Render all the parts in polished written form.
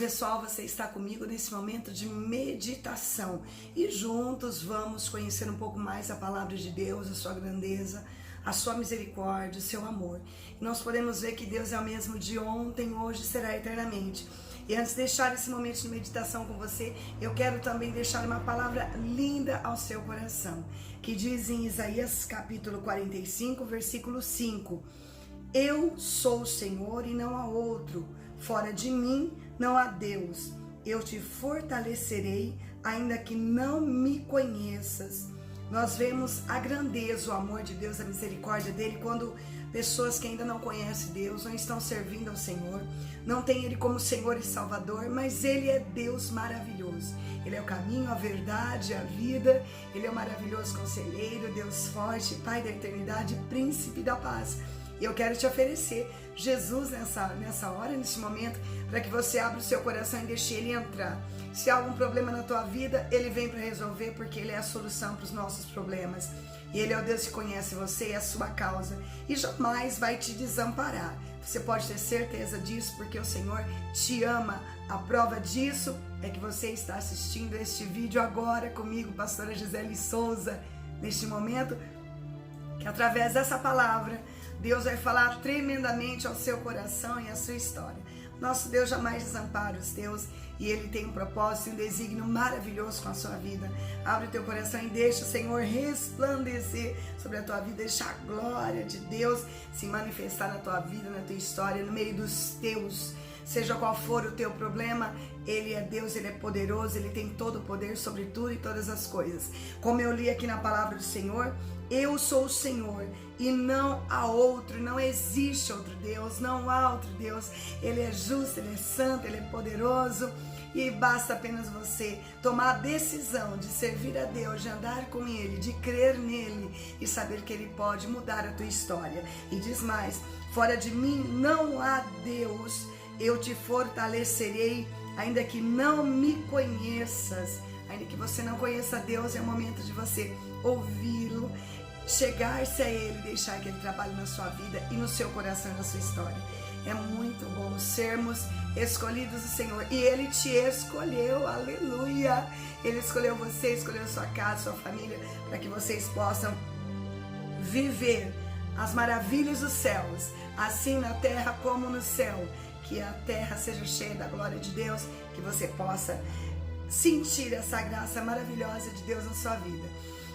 pessoal, você está comigo nesse momento de meditação e juntos vamos conhecer um pouco mais a palavra de Deus, a sua grandeza, a sua misericórdia, o seu amor. E nós podemos ver que Deus é o mesmo de ontem, hoje e será eternamente. E antes de deixar esse momento de meditação com você, eu quero também deixar uma palavra linda ao seu coração, que diz em Isaías capítulo 45, versículo 5: Eu sou o Senhor e não há outro, fora de mim não há Deus. Eu te fortalecerei, ainda que não me conheças. Nós vemos a grandeza, o amor de Deus, a misericórdia dele, quando pessoas que ainda não conhecem Deus, não estão servindo ao Senhor, não tem Ele como Senhor e Salvador, mas Ele é Deus maravilhoso. Ele é o caminho, a verdade, a vida. Ele é o maravilhoso conselheiro, Deus forte, Pai da eternidade, príncipe da paz. E eu quero te oferecer Jesus nessa hora, nesse momento, para que você abra o seu coração e deixe Ele entrar. Se há algum problema na tua vida, Ele vem para resolver, porque Ele é a solução para os nossos problemas. E Ele é o Deus que conhece você e a sua causa, e jamais vai te desamparar. Você pode ter certeza disso, porque o Senhor te ama. A prova disso é que você está assistindo este vídeo agora comigo, pastora Gisele Souza, neste momento, que através dessa palavra, Deus vai falar tremendamente ao seu coração e à sua história. Nosso Deus jamais desampara os teus, e Ele tem um propósito e um desígnio maravilhoso com a sua vida. Abre o teu coração e deixa o Senhor resplandecer sobre a tua vida, deixa a glória de Deus se manifestar na tua vida, na tua história, no meio dos teus. Seja qual for o teu problema, Ele é Deus, Ele é poderoso, Ele tem todo o poder sobre tudo e todas as coisas. Como eu li aqui na palavra do Senhor, eu sou o Senhor e não há outro, não existe outro Deus, não há outro Deus. Ele é justo, Ele é santo, Ele é poderoso, e basta apenas você tomar a decisão de servir a Deus, de andar com Ele, de crer nele e saber que Ele pode mudar a tua história. E diz mais: fora de mim não há Deus. Eu te fortalecerei, ainda que não me conheças. Ainda que você não conheça Deus, é o momento de você ouvi-lo, chegar-se a Ele, deixar que Ele trabalhe na sua vida e no seu coração e na sua história. É muito bom sermos escolhidos do Senhor, e Ele te escolheu, aleluia! Ele escolheu você, escolheu sua casa, sua família, para que vocês possam viver as maravilhas dos céus, assim na terra como no céu. Que a terra seja cheia da glória de Deus, que você possa sentir essa graça maravilhosa de Deus na sua vida.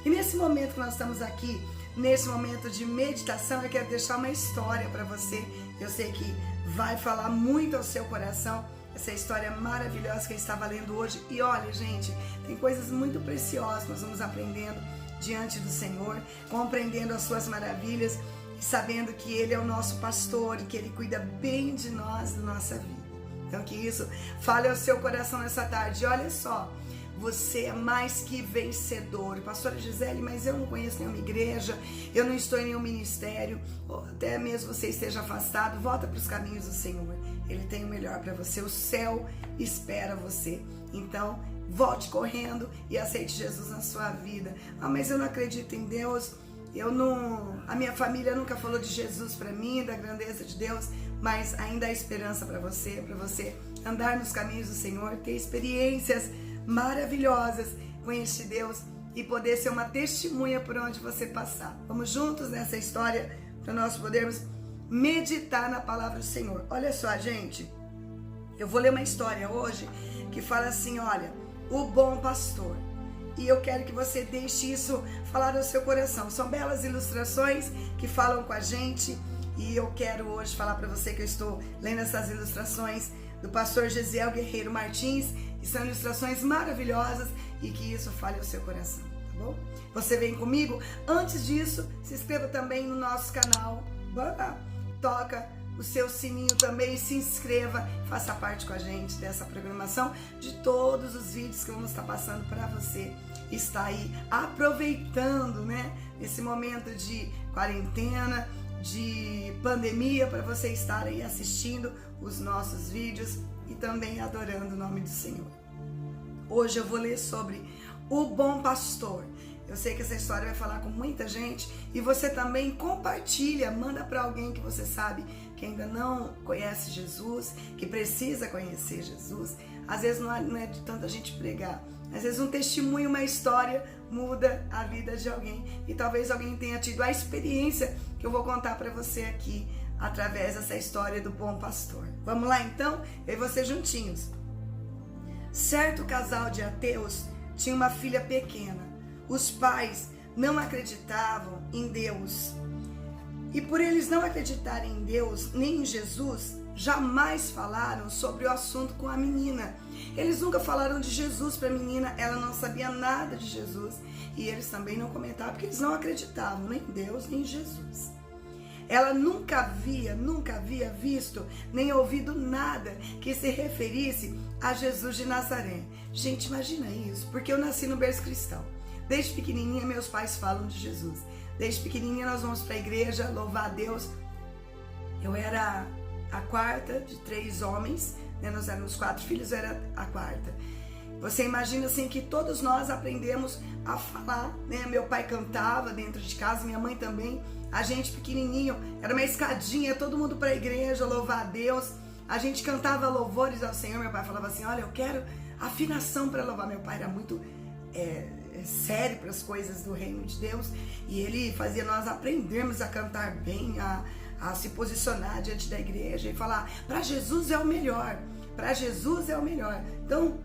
E nesse momento que nós estamos aqui, nesse momento de meditação, eu quero deixar uma história para você. Eu sei que vai falar muito ao seu coração, essa história maravilhosa que eu estava lendo hoje. E olha, gente, tem coisas muito preciosas que nós vamos aprendendo diante do Senhor, compreendendo as suas maravilhas, sabendo que Ele é o nosso pastor e que Ele cuida bem de nós, da nossa vida. Então que isso fale ao seu coração nessa tarde. E olha só, você é mais que vencedor. Pastora Gisele, mas eu não conheço nenhuma igreja, eu não estou em nenhum ministério, ou até mesmo você esteja afastado, volta para os caminhos do Senhor. Ele tem o melhor para você, o céu espera você. Então volte correndo e aceite Jesus na sua vida. Ah, mas eu não acredito em Deus, a minha família nunca falou de Jesus para mim, da grandeza de Deus, mas ainda há esperança para você andar nos caminhos do Senhor, ter experiências maravilhosas com este Deus e poder ser uma testemunha por onde você passar. Vamos juntos nessa história para nós podermos meditar na palavra do Senhor. Olha só, gente, eu vou ler uma história hoje que fala assim, olha, o bom pastor. E eu quero que você deixe isso falar ao seu coração. São belas ilustrações que falam com a gente. E eu quero hoje falar para você que eu estou lendo essas ilustrações do pastor Gesiel Guerreiro Martins. E são ilustrações maravilhosas e que isso fale ao seu coração, tá bom? Você vem comigo? Antes disso, se inscreva também no nosso canal. Toca o seu sininho também e se inscreva, faça parte com a gente dessa programação, de todos os vídeos que vamos estar passando para você. Está aí aproveitando, né, esse momento de quarentena, de pandemia, para você estar aí assistindo os nossos vídeos e também adorando o nome do Senhor. Hoje eu vou ler sobre o bom pastor. Eu sei que essa história vai falar com muita gente e você também compartilha, manda para alguém que você sabe que ainda não conhece Jesus, que precisa conhecer Jesus. Às vezes não é de tanta gente pregar, às vezes um testemunho, uma história muda a vida de alguém e talvez alguém tenha tido a experiência que eu vou contar para você aqui através dessa história do bom pastor. Vamos lá então? Eu e você juntinhos. Certo casal de ateus tinha uma filha pequena. Os pais não acreditavam em Deus. E por eles não acreditarem em Deus nem em Jesus, jamais falaram sobre o assunto com a menina. Eles nunca falaram de Jesus para a menina, ela não sabia nada de Jesus. E eles também não comentavam porque eles não acreditavam nem em Deus nem em Jesus. Ela nunca havia visto nem ouvido nada que se referisse a Jesus de Nazaré. Gente, imagina isso, porque eu nasci no berço cristão. Desde pequenininha meus pais falam de Jesus. Desde pequenininha nós vamos para a igreja, louvar a Deus. Eu era a quarta de 3 homens, né? Nós éramos 4 filhos, eu era a quarta. Você imagina assim que todos nós aprendemos a falar, né? Meu pai cantava dentro de casa, minha mãe também. A gente pequenininho, era uma escadinha, todo mundo para a igreja, louvar a Deus. A gente cantava louvores ao Senhor. Meu pai falava assim, olha, eu quero afinação para louvar. Meu pai era muito sério para as coisas do reino de Deus. E ele fazia nós aprendermos a cantar bem, a se posicionar diante da igreja e falar, para Jesus é o melhor, para Jesus é o melhor. Então,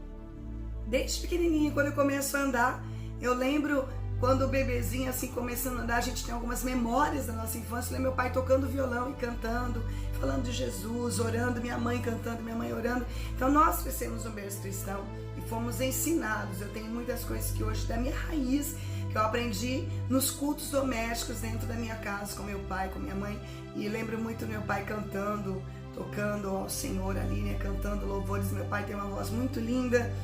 desde pequenininho, quando eu começo a andar, eu lembro quando o bebezinho assim começando a andar, a gente tem algumas memórias da nossa infância, né? Meu pai tocando violão e cantando, falando de Jesus, orando, minha mãe cantando, minha mãe orando. Então nós crescemos no berço cristão e fomos ensinados. Eu tenho muitas coisas que hoje da minha raiz, que eu aprendi nos cultos domésticos dentro da minha casa, com meu pai, com minha mãe. E lembro muito do meu pai cantando, tocando ao Senhor ali, né? Cantando louvores. Meu pai tem uma voz muito linda.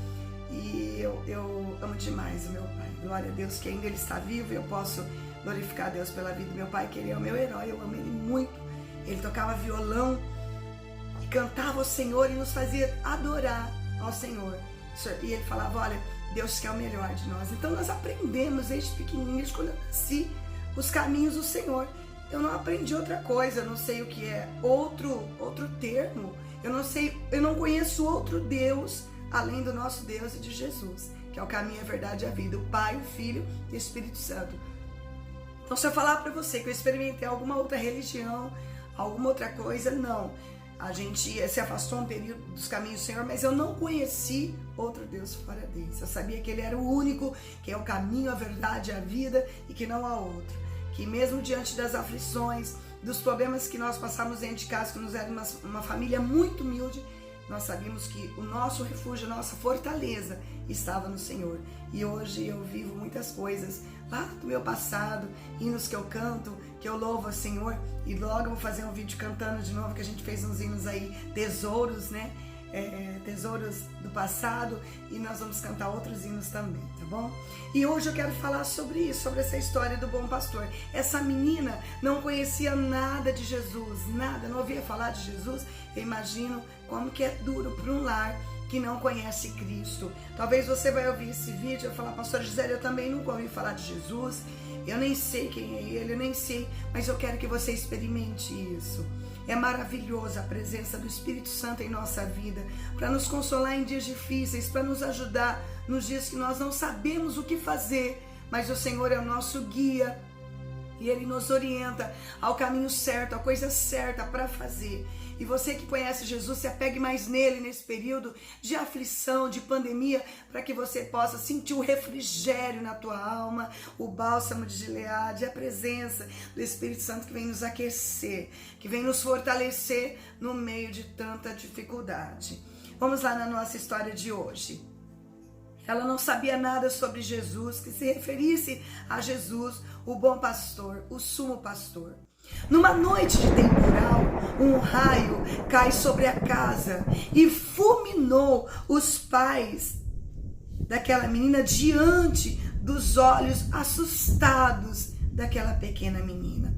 E eu amo demais o meu pai. Glória a Deus que ainda ele está vivo e eu posso glorificar a Deus pela vida do meu pai, que ele é o meu herói, eu amo ele muito. Ele tocava violão e cantava ao Senhor e nos fazia adorar ao Senhor. E ele falava, olha, Deus quer o melhor de nós. Então nós aprendemos desde pequenininhos, quando eu nasci, os caminhos do Senhor. Eu não aprendi outra coisa, eu não sei o que é outro termo. Eu não conheço outro Deus além do nosso Deus e de Jesus, que é o caminho, a verdade e a vida, o Pai, o Filho e o Espírito Santo. Então, se eu falar para você que eu experimentei alguma outra religião, alguma outra coisa, não. A gente se afastou um período dos caminhos do Senhor, mas eu não conheci outro Deus fora deles. Eu sabia que Ele era o único, que é o caminho, a verdade e a vida, e que não há outro. Que mesmo diante das aflições, dos problemas que nós passamos dentro de casa, que nós éramos uma família muito humilde, nós sabíamos que o nosso refúgio, a nossa fortaleza estava no Senhor. E hoje eu vivo muitas coisas lá do meu passado, hinos que eu canto, que eu louvo ao Senhor. E logo eu vou fazer um vídeo cantando de novo, que a gente fez uns hinos aí, tesouros, né? Tesouros do passado, e nós vamos cantar outros hinos também, tá bom? E hoje eu quero falar sobre isso, sobre essa história do bom pastor. Essa menina não conhecia nada de Jesus, nada, não ouvia falar de Jesus. Eu imagino como que é duro para um lar que não conhece Cristo. Talvez você vai ouvir esse vídeo e falar, pastor Gisele, eu também nunca ouvi falar de Jesus, eu nem sei quem é Ele, eu nem sei, mas eu quero que você experimente isso. É maravilhosa a presença do Espírito Santo em nossa vida, para nos consolar em dias difíceis, para nos ajudar nos dias que nós não sabemos o que fazer, mas o Senhor é o nosso guia e Ele nos orienta ao caminho certo, à coisa certa para fazer. E você que conhece Jesus, se apegue mais nele nesse período de aflição, de pandemia, para que você possa sentir o refrigério na tua alma, o bálsamo de Gileade, a presença do Espírito Santo que vem nos aquecer, que vem nos fortalecer no meio de tanta dificuldade. Vamos lá na nossa história de hoje. Ela não sabia nada sobre Jesus, que se referisse a Jesus, o bom pastor, o sumo pastor. Numa noite de temporal, um raio cai sobre a casa e fulminou os pais daquela menina diante dos olhos assustados daquela pequena menina,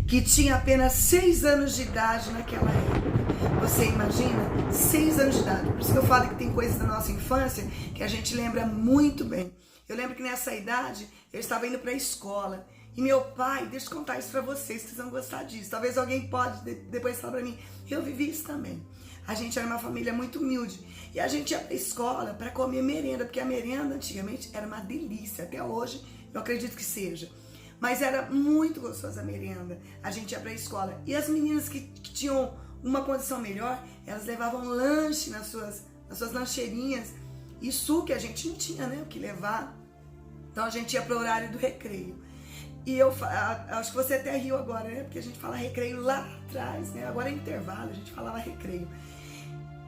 que tinha apenas 6 anos de idade naquela época. Você imagina? 6 anos de idade. Por isso que eu falo que tem coisas da nossa infância que a gente lembra muito bem. Eu lembro que nessa idade eu estava indo para a escola. E meu pai, deixa eu contar isso para vocês, vocês vão gostar disso. Talvez alguém pode depois falar para mim. Eu vivi isso também. A gente era uma família muito humilde. E a gente ia para a escola para comer merenda, porque a merenda antigamente era uma delícia. Até hoje eu acredito que seja. Mas era muito gostosa a merenda. A gente ia para a escola. E as meninas que tinham uma condição melhor, elas levavam lanche nas suas lancheirinhas. E suco a gente não tinha, né, o que levar. Então a gente ia para o horário do recreio. E eu acho que você até riu agora, né? Porque a gente fala recreio lá atrás, né? Agora é intervalo, a gente falava recreio.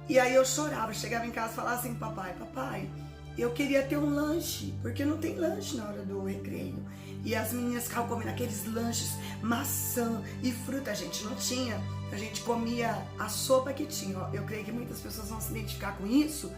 E aí eu chorava, chegava em casa e falava assim, papai, eu queria ter um lanche, porque não tem lanche na hora do recreio. E as meninas ficavam comendo aqueles lanches, maçã e fruta, a gente não tinha. A gente comia a sopa que tinha. Eu creio que muitas pessoas vão se identificar com isso,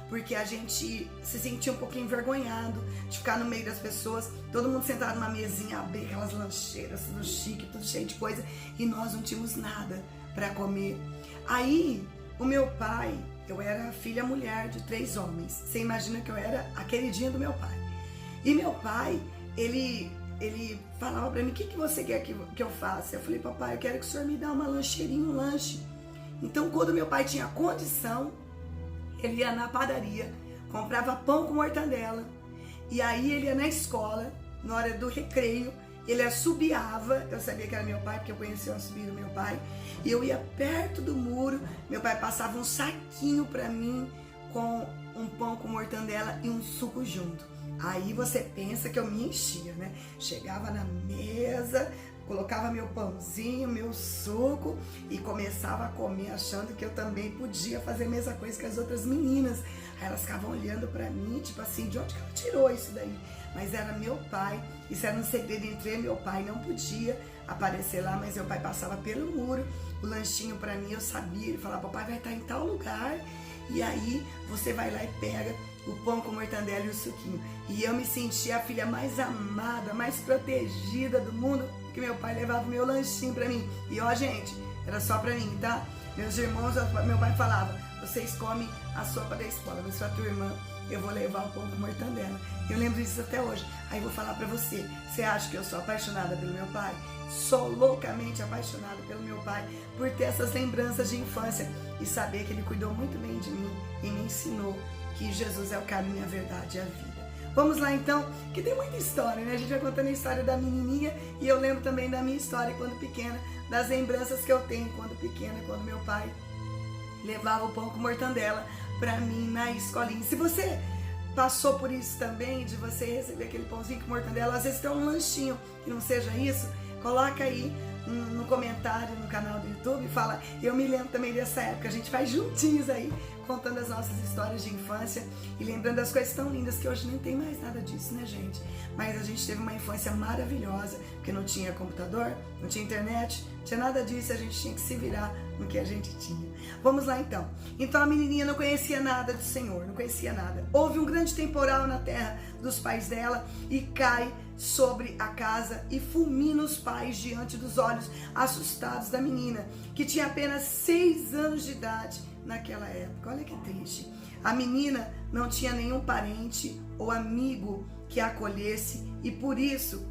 porque a gente se sentia um pouquinho envergonhado de ficar no meio das pessoas, todo mundo sentado numa mesinha, abrir aquelas lancheiras, tudo chique, tudo cheio de coisa, e nós não tínhamos nada para comer. Aí, o meu pai, eu era filha mulher de 3 homens, você imagina que eu era a queridinha do meu pai. E meu pai, ele falava para mim, o que você quer que eu faça? Eu falei, papai, eu quero que o senhor me dê uma lancheirinha, um lanche. Então, quando meu pai tinha condição, ele ia na padaria, comprava pão com mortadela, e aí ele ia na escola, na hora do recreio, ele assobiava, eu sabia que era meu pai, porque eu conhecia o assobio do meu pai, e eu ia perto do muro, meu pai passava um saquinho pra mim, com um pão com mortadela e um suco junto. Aí você pensa que eu me enchia, né? Chegava na mesa, colocava meu pãozinho, meu suco e começava a comer achando que eu também podia fazer a mesma coisa que as outras meninas. Aí elas ficavam olhando pra mim, tipo assim, de onde que ela tirou isso daí? Mas era meu pai, isso era um segredo entre eu e meu pai, não podia aparecer lá, mas meu pai passava pelo muro, o lanchinho pra mim, eu sabia, ele falava, papai vai estar em tal lugar, e aí você vai lá e pega o pão com mortadela e o suquinho. E eu me sentia a filha mais amada, mais protegida do mundo, porque meu pai levava o meu lanchinho pra mim. E ó, gente, era só pra mim, tá? Meus irmãos, meu pai falava, vocês comem a sopa da escola, mas sua tua irmã, eu vou levar o pão com mortadela. Eu lembro disso até hoje. Aí eu vou falar pra você, você acha que eu sou apaixonada pelo meu pai? Sou loucamente apaixonada pelo meu pai, por ter essas lembranças de infância e saber que ele cuidou muito bem de mim e me ensinou que Jesus é o caminho, a verdade e a vida. Vamos lá então, que tem muita história, né? A gente vai contando a história da menininha e eu lembro também da minha história quando pequena, das lembranças que eu tenho quando pequena, quando meu pai levava o pão com mortadela pra mim na escolinha. Se você passou por isso também, de você receber aquele pãozinho com mortadela, às vezes tem um lanchinho que não seja isso, coloca aí no comentário no canal do YouTube e fala, eu me lembro também dessa época, a gente faz juntinhos aí, contando as nossas histórias de infância e lembrando das coisas tão lindas que hoje nem tem mais nada disso, né, gente? Mas a gente teve uma infância maravilhosa, porque não tinha computador, não tinha internet, não tinha nada disso, a gente tinha que se virar no que a gente tinha. Vamos lá então. Então a menininha não conhecia nada do Senhor, não conhecia nada. Houve um grande temporal na terra dos pais dela e cai sobre a casa e fulmina os pais diante dos olhos assustados da menina, que tinha apenas 6 anos de idade naquela época. Olha que triste. A menina não tinha nenhum parente ou amigo que a acolhesse e por isso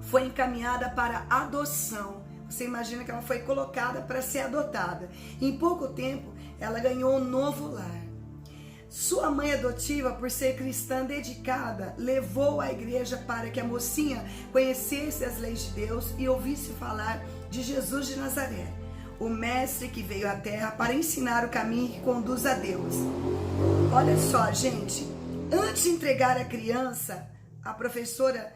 foi encaminhada para adoção. Você imagina que ela foi colocada para ser adotada. Em pouco tempo, ela ganhou um novo lar. Sua mãe adotiva, por ser cristã dedicada, levou à igreja para que a mocinha conhecesse as leis de Deus e ouvisse falar de Jesus de Nazaré, o mestre que veio à terra para ensinar o caminho que conduz a Deus. Olha só, gente, antes de entregar a criança, a professora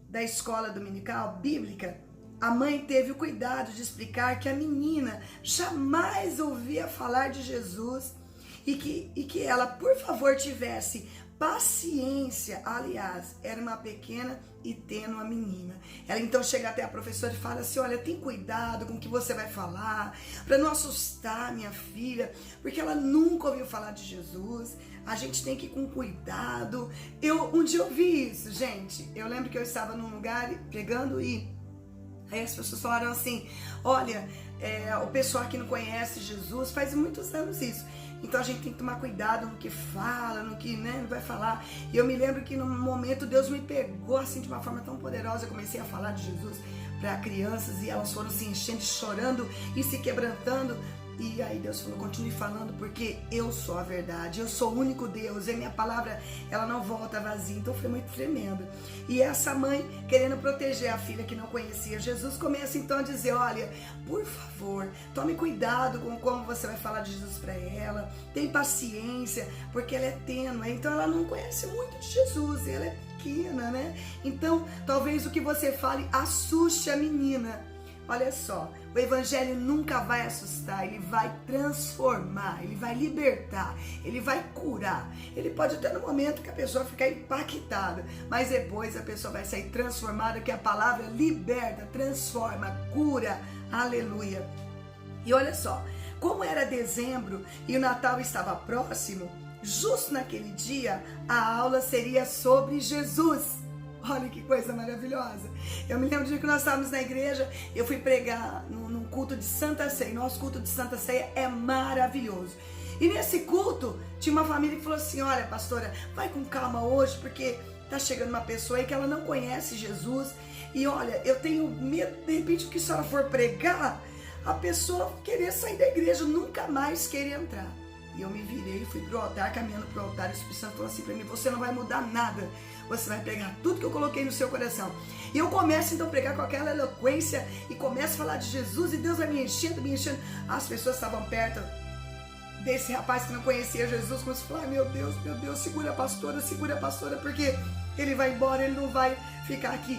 da escola dominical bíblica, a mãe teve o cuidado de explicar que a menina jamais ouvia falar de Jesus e que ela, por favor, tivesse paciência. Aliás, era uma pequena e tênue menina. Ela então chega até a professora e fala assim, olha, tem cuidado com o que você vai falar, para não assustar minha filha, porque ela nunca ouviu falar de Jesus, a gente tem que ir com cuidado. Um dia eu vi isso, gente, eu lembro que eu estava num lugar pregando e aí as pessoas falaram assim, olha, o pessoal que não conhece Jesus, faz muitos anos isso, Então a gente tem que tomar cuidado no que fala, no que, né, vai falar. E eu me lembro que num momento Deus me pegou assim de uma forma tão poderosa. Eu comecei a falar de Jesus para crianças e elas foram se enchendo, chorando e se quebrantando. E aí Deus falou, continue falando, porque eu sou a verdade, eu sou o único Deus, e a minha palavra, ela não volta vazia. Então foi muito tremendo. E essa mãe, querendo proteger a filha que não conhecia Jesus, começa então a dizer, olha, por favor, tome cuidado com como você vai falar de Jesus para ela, tem paciência, porque ela é tênue, então ela não conhece muito de Jesus, ela é pequena, né? Então, talvez o que você fale assuste a menina. Olha só, o evangelho nunca vai assustar, ele vai transformar, ele vai libertar, ele vai curar. Ele pode até no momento que a pessoa ficar impactada, mas depois a pessoa vai sair transformada, que a palavra liberta, transforma, cura, aleluia. E olha só, como era dezembro e o Natal estava próximo, justo naquele dia a aula seria sobre Jesus. Olha que coisa maravilhosa. Eu me lembro do dia que nós estávamos na igreja, eu fui pregar num culto de Santa Ceia. Nosso culto de Santa Ceia é maravilhoso. E nesse culto, tinha uma família que falou assim, olha pastora, vai com calma hoje, porque tá chegando uma pessoa aí que ela não conhece Jesus. E olha, eu tenho medo, de repente, que se ela for pregar, a pessoa querer sair da igreja, nunca mais querer entrar. E eu me virei, fui pro altar, caminhando pro altar, e o Espírito Santo falou assim pra mim, você não vai mudar nada. Você vai pegar tudo que eu coloquei no seu coração. E eu começo então a pregar com aquela eloquência e começo a falar de Jesus e Deus vai me enchendo, me enchendo. As pessoas estavam perto desse rapaz que não conhecia Jesus, como se falar, meu Deus, segura a pastora, porque ele vai embora, ele não vai ficar aqui.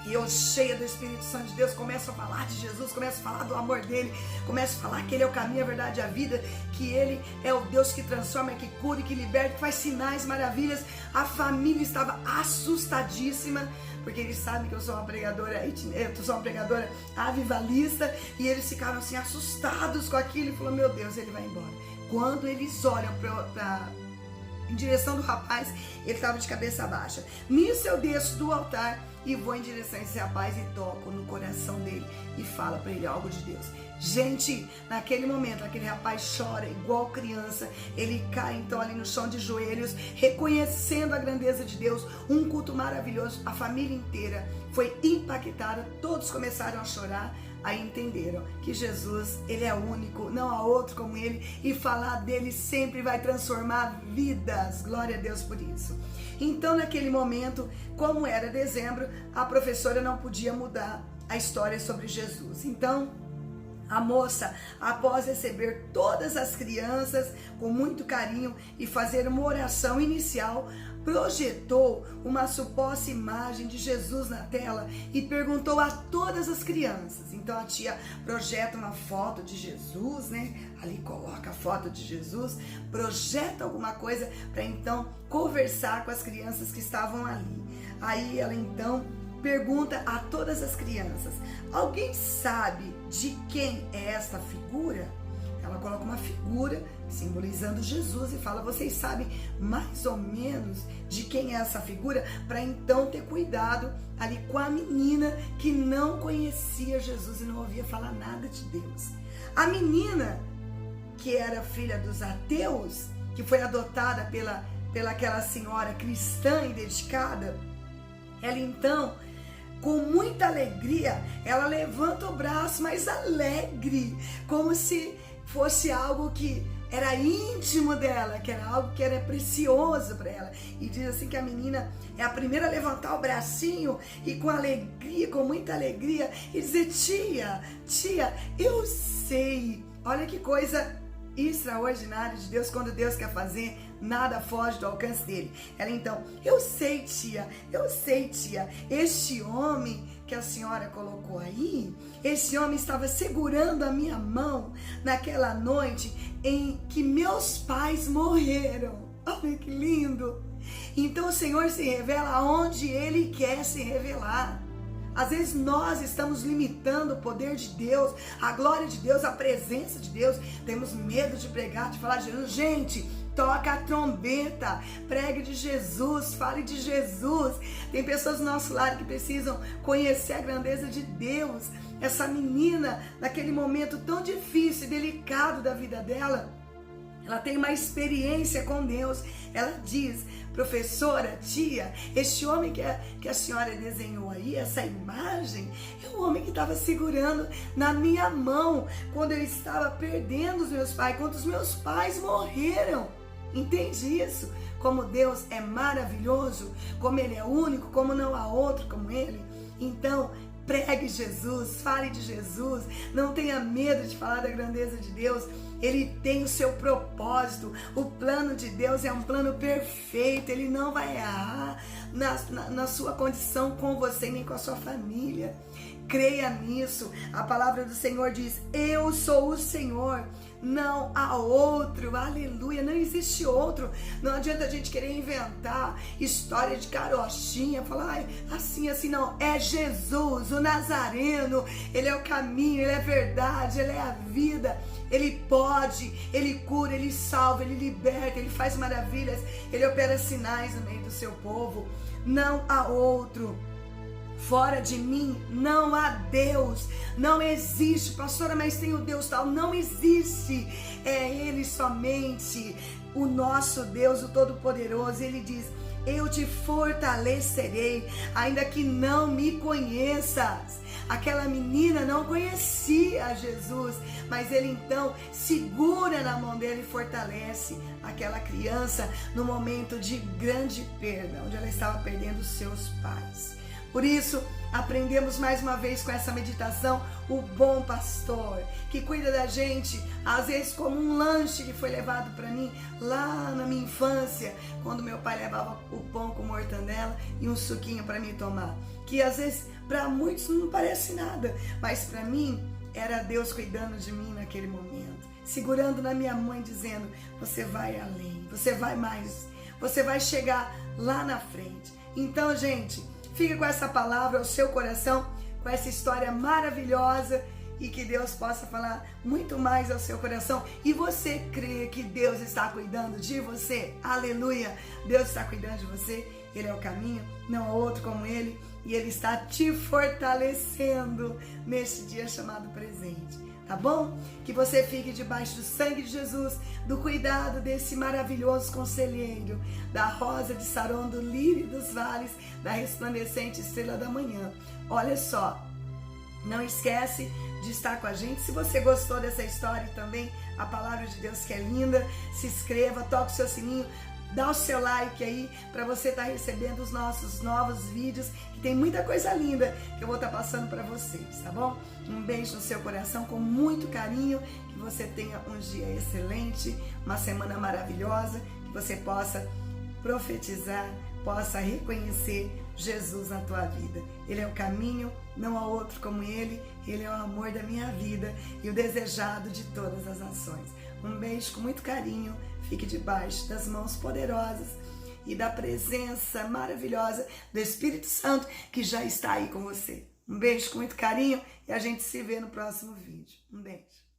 E eu, cheia do Espírito Santo de Deus, começo a falar de Jesus, começo a falar do amor dele, começo a falar que ele é o caminho, a verdade e a vida, que ele é o Deus que transforma, que cura, que liberta, que faz sinais, maravilhas. A família estava assustadíssima, porque eles sabem que eu sou uma pregadora avivalista, e eles ficaram assim assustados com aquilo e falaram, meu Deus, ele vai embora. Quando eles olham em direção do rapaz, ele estava de cabeça baixa. Nisso eu desço do altar e vou em direção a esse rapaz e toco no coração dele e falo para ele algo de Deus. Gente, naquele momento, aquele rapaz chora igual criança, ele cai então ali no chão de joelhos, reconhecendo a grandeza de Deus, um culto maravilhoso, a família inteira foi impactada, todos começaram a chorar. Aí entenderam que Jesus, ele é único, não há outro como ele, e falar dele sempre vai transformar vidas. Glória a Deus por isso. Então, naquele momento, como era dezembro, a professora não podia mudar a história sobre Jesus. Então, a moça, após receber todas as crianças com muito carinho e fazer uma oração inicial, projetou uma suposta imagem de Jesus na tela e perguntou a todas as crianças. Então a tia projeta uma foto de Jesus, né? Ali coloca a foto de Jesus, projeta alguma coisa para então conversar com as crianças que estavam ali. Aí ela então pergunta a todas as crianças, alguém sabe de quem é esta figura? Ela coloca uma figura simbolizando Jesus e fala, vocês sabem mais ou menos de quem é essa figura? Para então ter cuidado ali com a menina que não conhecia Jesus e não ouvia falar nada de Deus. A menina, que era filha dos ateus, que foi adotada pela aquela senhora cristã e dedicada, ela então, com muita alegria, ela levanta o braço, mas alegre, como se fosse algo que era íntimo dela, que era algo que era precioso para ela. E diz assim que a menina é a primeira a levantar o bracinho e com alegria, com muita alegria, e dizer, tia, eu sei. Olha que coisa extraordinária de Deus, quando Deus quer fazer, nada foge do alcance dele. Ela então, eu sei tia, este homem que a senhora colocou aí, esse homem estava segurando a minha mão naquela noite em que meus pais morreram. Olha que lindo! Então o Senhor se revela onde Ele quer se revelar. Às vezes nós estamos limitando o poder de Deus, a glória de Deus, a presença de Deus. Temos medo de pregar, de falar de Jesus. Gente, toca a trombeta, pregue de Jesus, fale de Jesus. Tem pessoas no nosso lar que precisam conhecer a grandeza de Deus. Essa menina, naquele momento tão difícil e delicado da vida dela, ela tem uma experiência com Deus. Ela diz: professora, tia, este homem que a senhora desenhou aí, essa imagem, é o homem que estava segurando na minha mão quando eu estava perdendo os meus pais, quando os meus pais morreram. Entende isso? Como Deus é maravilhoso, como Ele é único, como não há outro como Ele. Então, pregue Jesus, fale de Jesus, não tenha medo de falar da grandeza de Deus. Ele tem o seu propósito, o plano de Deus é um plano perfeito, Ele não vai errar na sua condição com você nem com a sua família. Creia nisso. A palavra do Senhor diz: eu sou o Senhor, não há outro. Aleluia, não existe outro. Não adianta a gente querer inventar história de carochinha, falar assim, não. É Jesus, o Nazareno. Ele é o caminho, Ele é a verdade, Ele é a vida. Ele pode, Ele cura, Ele salva, Ele liberta, Ele faz maravilhas, Ele opera sinais no meio do seu povo. Não há outro. Fora de mim não há Deus, não existe, pastora, mas tem o Deus tal, não existe, é Ele somente, o nosso Deus, o Todo-Poderoso. Ele diz: eu te fortalecerei, ainda que não me conheças. Aquela menina não conhecia Jesus, mas Ele então segura na mão dele e fortalece aquela criança no momento de grande perda, onde ela estava perdendo os seus pais. Por isso, aprendemos mais uma vez com essa meditação o bom pastor, que cuida da gente, às vezes como um lanche que foi levado para mim lá na minha infância, quando meu pai levava o pão com mortandela e um suquinho para mim tomar. Que às vezes para muitos não parece nada, mas para mim era Deus cuidando de mim naquele momento, segurando na minha mão e dizendo: você vai além, você vai mais, você vai chegar lá na frente. Então, gente, fique com essa palavra ao seu coração, com essa história maravilhosa, e que Deus possa falar muito mais ao seu coração. E você crê que Deus está cuidando de você? Aleluia! Deus está cuidando de você, Ele é o caminho, não há outro como Ele, e Ele está te fortalecendo neste dia chamado presente. Tá bom? Que você fique debaixo do sangue de Jesus, do cuidado desse maravilhoso conselheiro, da rosa de Saron, do lírio dos vales, da resplandecente estrela da manhã. Olha só, não esquece de estar com a gente. Se você gostou dessa história e também a palavra de Deus que é linda, se inscreva, toque o seu sininho, dá o seu like aí para você estar recebendo os nossos novos vídeos, que tem muita coisa linda que eu vou estar passando para vocês, tá bom? Um beijo no seu coração com muito carinho, que você tenha um dia excelente, uma semana maravilhosa, que você possa profetizar, possa reconhecer Jesus na tua vida. Ele é o caminho, não há outro como Ele, Ele é o amor da minha vida e o desejado de todas as nações. Um beijo com muito carinho, fique debaixo das mãos poderosas e da presença maravilhosa do Espírito Santo que já está aí com você. Um beijo com muito carinho e a gente se vê no próximo vídeo. Um beijo.